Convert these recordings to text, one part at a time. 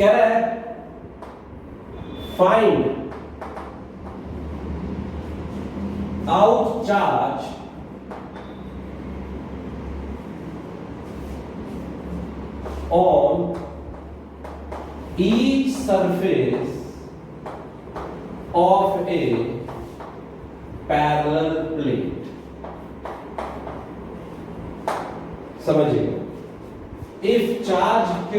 कह रहा है find out charge on each surface of a parallel plate. समझिए, if charge q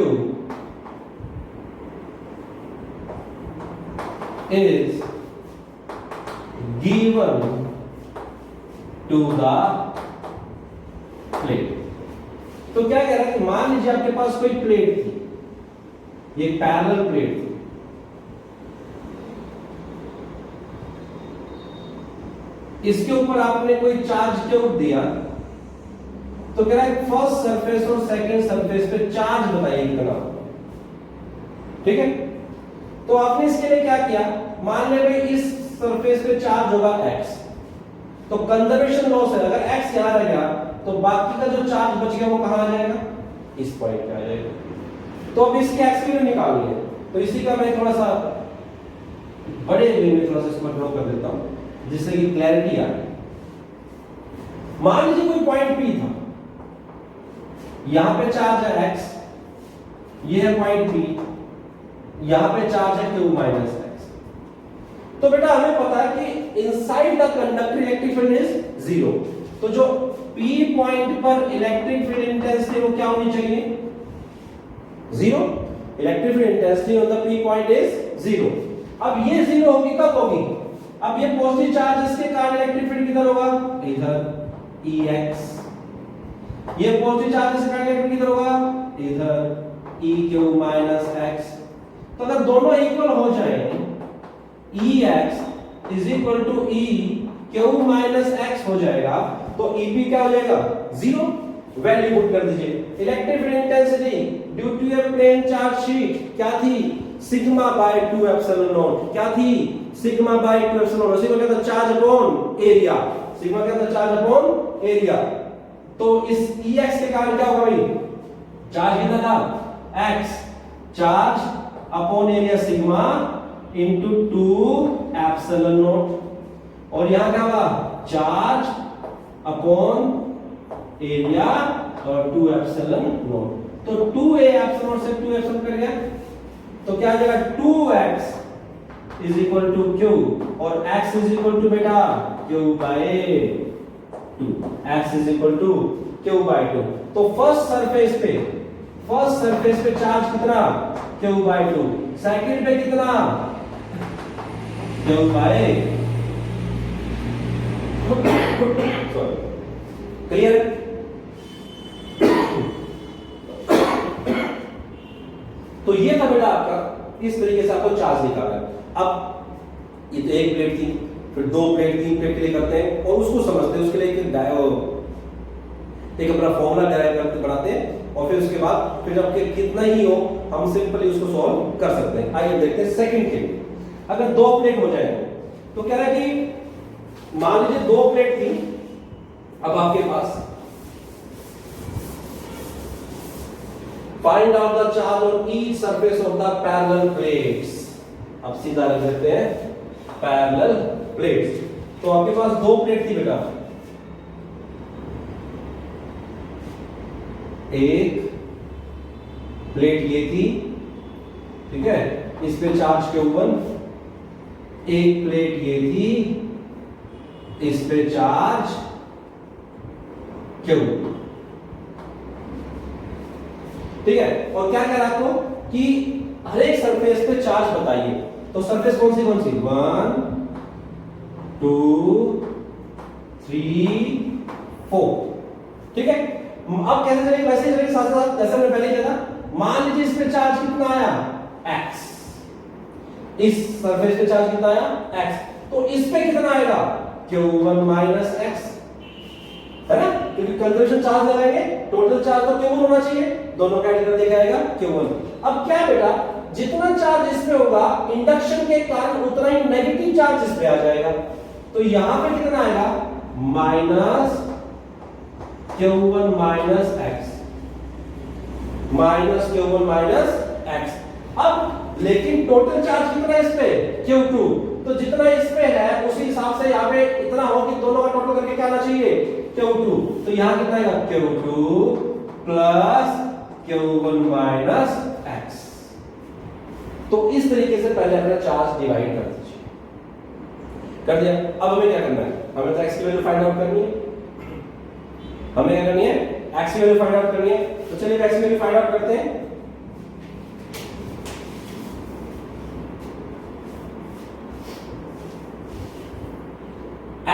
is given to the plate, तो क्या कह रहा है कि मान लीजिए आपके पास कोई प्लेट थी, ये पैरेलल प्लेट थी, इसके ऊपर आपने कोई चार्ज क्यूब दिया, तो कह रहा है फर्स्ट सरफेस और सेकंड सरफेस पे चार्ज बताइए कितना। ठीक है, तो आपने इसके लिए क्या किया, मान ले भाई इस सरफेस पे चार्ज होगा x, तो कंजर्वेशन लॉ से अगर x यहां रह गया तो बाकी का जो चार्ज बच गया वो कहां आ जाएगा, इस पॉइंट पे आ जाएगा। तो अब इसकी x की वैल्यू निकालनी है, तो इसी का मैं थोड़ा सा बड़े वे में थोड़ा सा इसको ड्रॉ कर देता हूं जिससे कि क्लैरिटी आए। मान लीजिए कोई पॉइंट P था, यहां पे चार्ज है x, ये है पॉइंट P, यहां पे चार्ज है q माइनस x। तो बेटा हमें पता है कि inside the conductor electric field is 0, तो जो P पॉइंट पर इलेक्ट्रिक फील्ड इंटेंसिटी वो क्या होनी चाहिए, 0। Electric field intensity on the P point is 0। अब ये 0 होगी कब होगी, अब ये पॉजिटिव चार्ज इसके कारण इलेक्ट्रिक फील्ड किधर होगा, इधर Ex, ये पॉजिटिव चार्ज इसके कारण इलेक्ट्रिक किधर होगा, इधर Eq माइनस x। तो अगर दोनों इक्वल हो जाए, Ex is equal to Eq minus x हो जाएगा, तो Ep क्या हो जाएगा, 0। वैल्यू पुट कर दीजिए। Electric field intensity due to a plane charge sheet क्या थी, सिग्मा बाय 2 एप्सिलॉन नॉट, क्या थी, sigma by 2 epsilon naught. Sigma क्या था, चार्ज अपॉन एरिया, सिग्मा क्या था, चार्ज अपॉन एरिया। तो इस Ex के कारण क्या होगा भाई, चार्ज कितना था, x, charge upon area sigma into 2 epsilon not, और यहां क्या होगा, चार्ज अपॉन एरिया और 2 एप्सिलॉन नॉट। तो 2a एप्सिलॉन से 2 एप्सिलॉन कर गया, तो क्या आ जाएगा, 2x is equal to q, और x इज इक्वल टू बेटा q by 2, x is equal to q by 2। तो फर्स्ट सरफेस पे चार्ज कितना, q बाय 2, सेकंड पे कितना, q बाय, क्लियर। तो ये था बेटा आपका, इस तरीके से आपको चार्ज निकालना है। अब ये तो एक प्लेट थी, फिर 2 प्लेट 3 प्लेट के लिए करते हैं और उसको समझते हैं, उसके लिए एक अपना फॉर्मूला डेराइव करते बनाते हैं, और फिर उसके बाद फिर जब कितना ही हो हम सिंपली उसको सॉल्व कर सकते हैं। आइए देखते हैं सेकंड के लिए। अगर 2 प्लेट हो जाए तो कह रहा है कि मान लीजिए 2 प्लेट थी, अब आपके पास find out the charge on each surface of the parallel plates. अब सीधा लिख देते हैं पैरेलल प्लेट्स। तो आपके पास 2 प्लेट थी बेटा, एक प्लेट ये थी, ठीक है, इस पे चार्ज Q1, एक प्लेट ये थी, इस पे चार्ज Q, ठीक है। और क्या कह रहा आपको कि हर एक सरफेस पे चार्ज बताइए, तो सरफेस कौन सी 1 2 3 4, ठीक है। अब कैसे चलेगा, वैसे चलेगा साथ साथ, जैसे मैंने पहले किया था। मान लीजिए इस पे चार्ज कितना आया, x, इस सरफेस पे चार्ज कितना आया, x, तो इस पे कितना आएगा, Q1 माइनस x, है ना, क्योंकि कंजर्वेशन चार्ज लगाएंगे, टोटल चार्ज तो Q1 होना चाहिए, दोनों का एडिटर देखा जाएगा Q1। अब क्या बेटा, जितना चार्ज इस पे होगा इंडक्शन के कारण उतना ही नेगेटिव चार्ज इस पे आ जाएगा, तो यहां पे कितना आएगा, minus Q1 minus x, minus Q1 minus x। अब लेकिन टोटल चार्ज कितना है इस पे Q2, तो जितना इस पे है उसी हिसाब से यहाँ पे इतना हो कि दोनों का टोटल करके क्या आना चाहिए Q2, तो यहाँ कितना आएगा Q2 plus Q1 minus x। तो इस तरीके से पहले अपना चार्ज डिवाइड कर दीजिए, कर दिया। अब हमें क्या करना है, हमें तो x की वैल्यू फाइंड आउट करनी है, हमें क्या करनी है x की वैल्यू फाइंड आउट करनी है। तो चलिए x की वैल्यू फाइंड आउट करते हैं।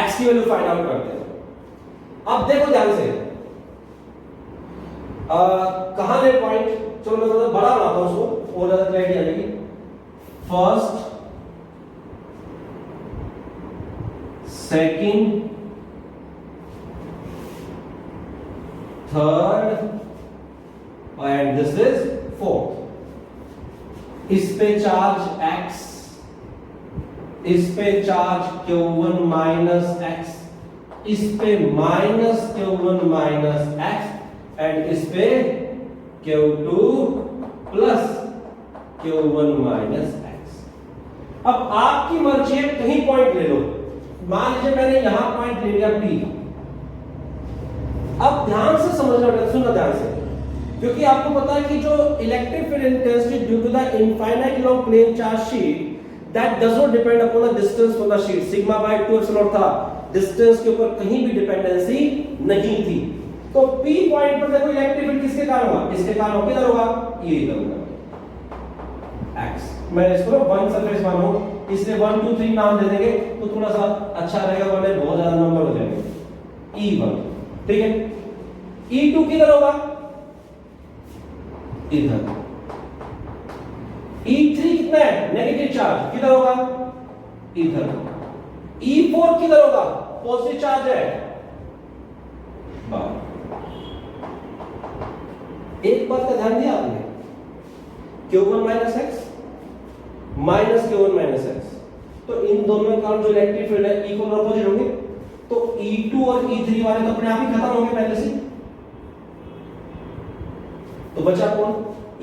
x की वैल्यू फाइंड आउट करते हैं। अब देखो ध्यान से, कहां ले पॉइंट, चलो मैं थोड़ा बड़ा बनाता हूं उसको और ज्यादा क्लैरिटी आ जाएगी। First, second, third and this is fourth. इस पे चार्ज x, इस पे चार्ज Q1 माइनस x, इस पे minus Q1 minus x and इस पे Q2 plus Q1 minus x। अब आपकी मर्जी है, कहीं पॉइंट ले लो। मान लीजिए मैंने यहां पॉइंट ले लिया P। अब ध्यान से समझना, सुनना ध्यान से, क्योंकि आपको पता है कि जो electric field intensity due to the infinite long plane charge sheet that does not depend upon the distance from the sheet, sigma by 2 epsilon था, डिस्टेंस के ऊपर कहीं भी डिपेंडेंसी नहीं थी। तो P पॉइंट पर देखो इलेक्ट्रिक फील्ड किसके कारण होगा, इसके कारण होगा, किधर होगा, ये इधर होगा x। मैं इसको वन सरफेस मानूं, इसलिए 1 2 3 नाम दे देंगे तो थोड़ा सा अच्छा रहेगा, वरना बहुत ज्यादा नंबर हो जाएंगे। E1 ठीक है, E2 किधर होगा, इधर। E3 कितना है, नेगेटिव चार्ज, किधर होगा, इधर। E4 किधर होगा, पॉजिटिव चार्ज है, बाहर। एक बात का ध्यान दिया आपने, Q1 minus x minus Q1 minus x, तो इन दोनों के कारण जो इलेक्ट्रिक फील्ड है इक्वल और अपोजिट होंगे, तो E2 और E3 वाले तो अपने आप ही खत्म होंगे पहले से, तो बचा कौन,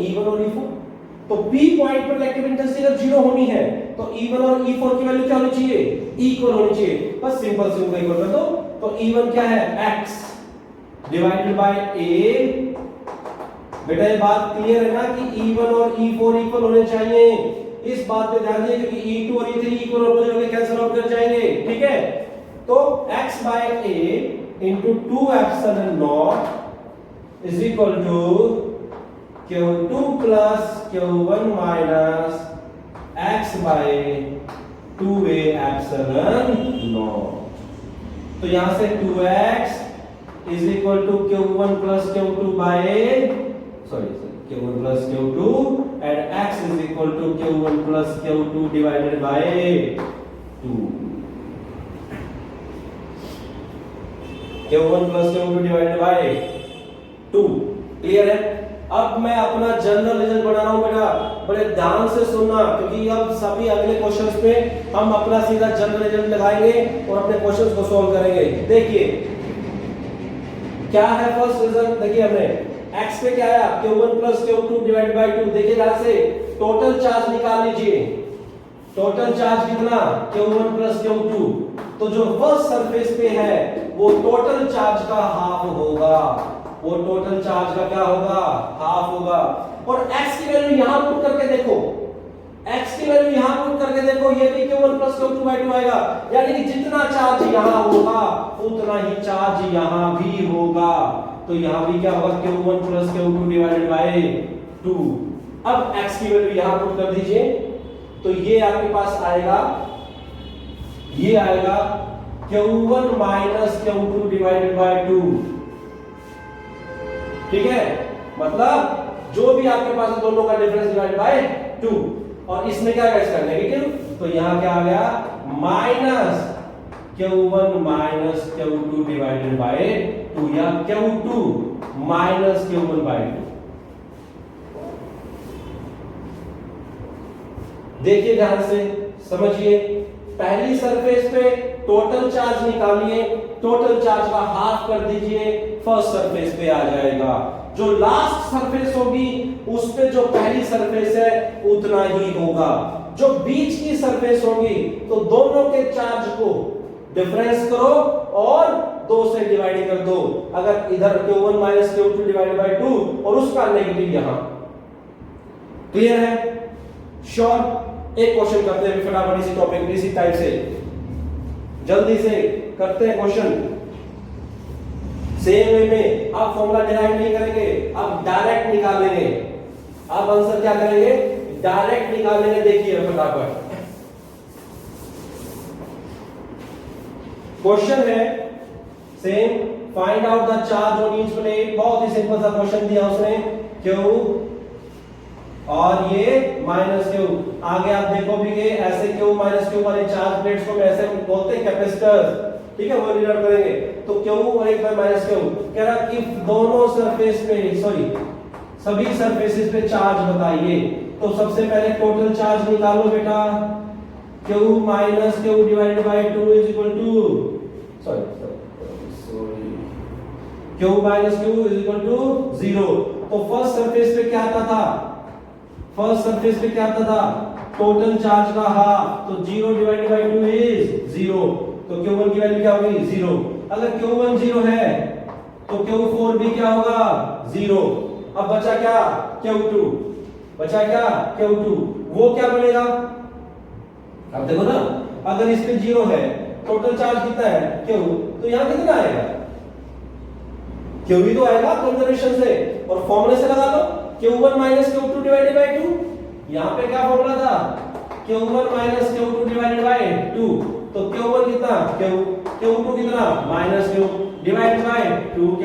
E1 और E4। तो P पॉइंट पर इलेक्ट्रिक इंटेंसिटी अगर 0 होनी है तो E1 और E4 की वैल्यू क्या होनी चाहिए, इक्वल होनी चाहिए। बस सिंपल से उनको इक्वल कर दो, तो E1 क्या है, x डिवाइडेड बाय a। बेटा ये बात क्लियर है ना कि E1 और E4 इक्वल होने चाहिए, इस बात पे ध्यान दिए, क्योंकि E2 और E3 इक्वल और अपोजिट होंगे, कैंसिल आउट कर जाएंगे, ठीक है। तो x bye a into 2 epsilon naught is equal to Q2 plus Q1 minus x by 2a epsilon naught। तो यहां से 2x is equal to Q1 plus Q2 by Q1 plus Q2 and x is equal to Q1 plus Q2 divided by 2। Q1 plus Q2 divided by 2, clear है। अब मैं अपना general result बना रहा हूं बेटा, बड़े ध्यान से सुनना, क्योंकि अब सभी अगले क्वेश्चंस पे हम अपना सीधा जनरल रिजल्ट लगाएंगे और अपने क्वेश्चंस को सॉल्व करेंगे। देखिए क्या है फर्स्ट रिजल्ट, देखिए हमने x पे क्या आया, Q1 plus Q2 divided by 2। देखिए ध्यान से, टोटल चार्ज निकाल लीजिए, टोटल चार्ज कितना, Q1 plus Q2। तो जो फर्स्ट सरफेस पे है वो टोटल चार्ज का हाफ होगा, वो टोटल चार्ज का क्या होगा, हाफ होगा। और x की वैल्यू यहां पुट करके देखो, x की वैल्यू यहां पुट करके देखो, ये भी Q1 plus Q2 by 2 आएगा, यानी कि जितना चार्ज यहां होगा उतना ही चार्ज यहां भी होगा। तो यहां भी क्या होगा, Q1 plus Q2 divided by 2। अब x की वैल्यू यहां पुट कर दीजिए, तो ये आपके पास आएगा, ये आएगा Q1 minus Q2 divided by 2, ठीक है। मतलब जो भी आपके पास है दोनों का डिफरेंस डिवाइड बाय 2, और इसमें क्या है, इसका नेगेटिव, तो यहां क्या आ गया, minus Q1 minus Q2 divided by 2 या Q2 माइनस Q1 बाय 2। देखिए ध्यान से समझिए, पहली सरफेस पे टोटल चार्ज निकालिए, टोटल चार्ज का हाफ कर दीजिए, फर्स्ट सरफेस पे आ जाएगा। जो लास्ट सरफेस होगी उस पे जो पहली सरफेस है उतना ही होगा। जो बीच की सरफेस होगी तो दोनों के चार्ज को डिफरेंस करो और 2 से डिवाइड कर दो। अगर इधर Q1 minus Q2 divided by 2 और उसका नेगेटिव यहां। क्लियर है? श्योर? एक क्वेश्चन करते हैं फटाफट इसी टॉपिक इसी टाइप से, जल्दी से करते हैं क्वेश्चन। सेम वे में आप फॉर्मूला डिराइव नहीं करेंगे, आप डायरेक्ट निकालेंगे। आप आंसर क्या करेंगे? डायरेक्ट निकालेंगे। देखिए फटाफट क्वेश्चन है same, find out the charge on each plate. बहुत ही सिंपल सा क्वेश्चन दिया उसने, Q और ये माइनस Q। आगे आप देखो भी ऐसे Q माइनस Q वाले चार्ज प्लेट्स को ऐसे बोलते हैं कैपेसिटर्स, ठीक है? वो रीड करेंगे तो Q और एक बार माइनस Q कह रहा कि दोनों सरफेस पे सभी सरफेसेस पे चार्ज बताइए। तो सबसे पहले टोटल चार्ज निकालो बेटा। Q minus Q divided by 2 is equal to Q minus Q is equal to 0। तो फर्स्ट सरफेस पे क्या आता था? फर्स्ट सरफेस पे क्या आता था? टोटल चार्ज का हाफ। तो 0 डिवाइडेड बाय 2 इज 0। तो Q1 की वैल्यू क्या होगी? 0। अगर Q1 0 है तो Q4 भी क्या होगा? 0। अब बचा क्या? Q2। बचा क्या? Q2। वो क्या बनेगा? अब देखो ना, अगर इस पे 0 है, टोटल चार्ज कितना है? Q। तो यहां कितना आएगा? Q भी तो आएगा कंजर्वेशन से, और फॉर्मूले से लगा लो Q1 minus Q2 divided by 2। यहां पे क्या फॉर्मूला था? Q1 minus Q2 divided by 2। तो Q1 कितना? Q। Q2 कितना? Minus Q divided by 2Q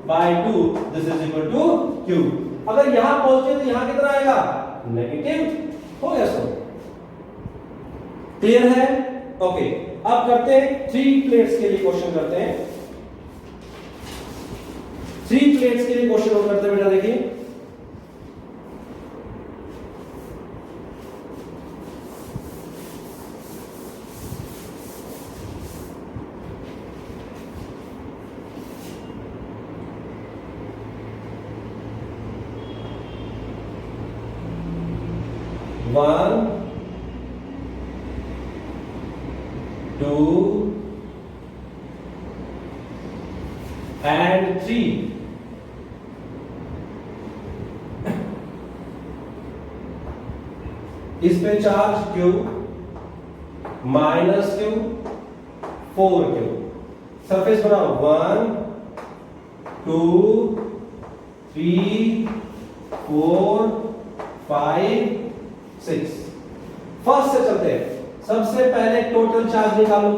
by 2। This is equal to Q। अगर यहां पॉजिटिव तो यहां कितना आएगा? नेगेटिव। हो गया सो? क्लियर है? ओके, अब करते हैं 3 प्लेट्स के लिए क्वेश्चन करते हैं। 3 प्लेट्स के लिए क्वेश्चन और करते हैं बेटा। देखिए 1 2 and 3। इस पे charge Q minus Q 4Q। Surface बनाओ 1 2 3 4 5 6। फर्स्ट से चलते हैं। सबसे पहले टोटल चार्ज निकालो।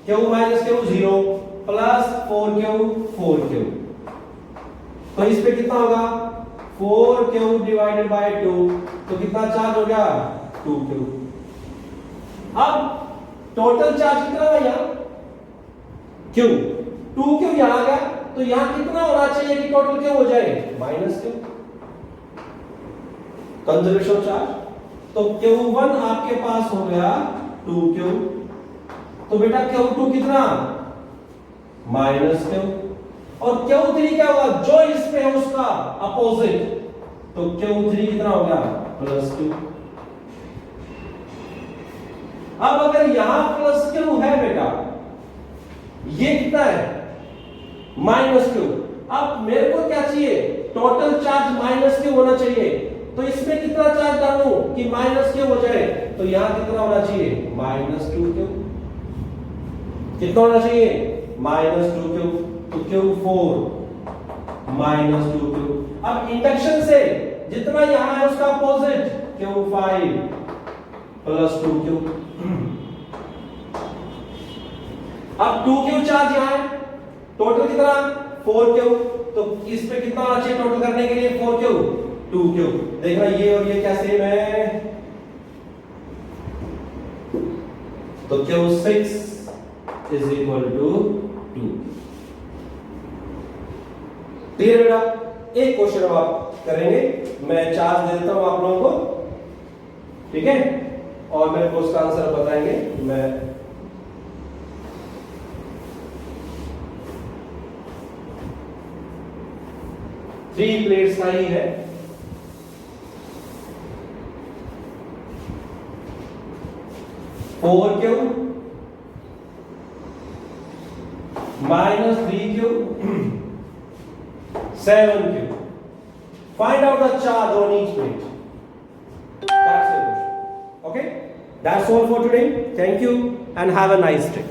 Q minus Q 0 plus 4Q। तो इस पे कितना होगा? 4Q divided by 2। तो कितना चार्ज हो गया? 2Q। अब टोटल चार्ज कितना है यहां? Q। 2Q यहां आ गया, तो यहां कितना होना चाहिए कि टोटल Q हो जाए? Minus Q। Conservation charge. तो Q1 आपके पास हो गया 2Q। तो बेटा Q2 कितना? Minus Q। और Q3 क्या होगा? जो इस पे है उसका अपोजिट। तो Q3 कितना हो गया? Plus Q। अब अगर यहां प्लस Q है बेटा, ये कितना है? Minus Q। अब मेरे को क्या चाहिए? टोटल चार्ज माइनस Q होना चाहिए। तो इसमें कितना चार्ज डालूं कि माइनस Q हो जाए? तो यहां कितना होना चाहिए? Minus 2Q। कितना होना चाहिए? Minus 2Q। तो Q4 माइनस 2Q। अब इंडक्शन से जितना यहां है उसका अपोजिट Q5 प्लस 2Q। अब 2Q चार्ज यहां है, टोटल कितना? 4Q। तो इस पे कितना होना चाहिए टोटल करने के लिए? 4Q 2Q। देखना ये और ये क्या सेम है? तो Q6 is equal to 2। Clear बेटा? एक क्वेश्चन अब आप करेंगे, मैं चार्ज दे देता हूं आप लोगों को, ठीक है? और मेरे को उसका आंसर बताएंगे। मैं 3 प्लेट्स का ही है। Four cube minus 3 cube 7 cube. Find out the charge on each plate. That's it. Okay, that's all for today. Thank you and have a nice day.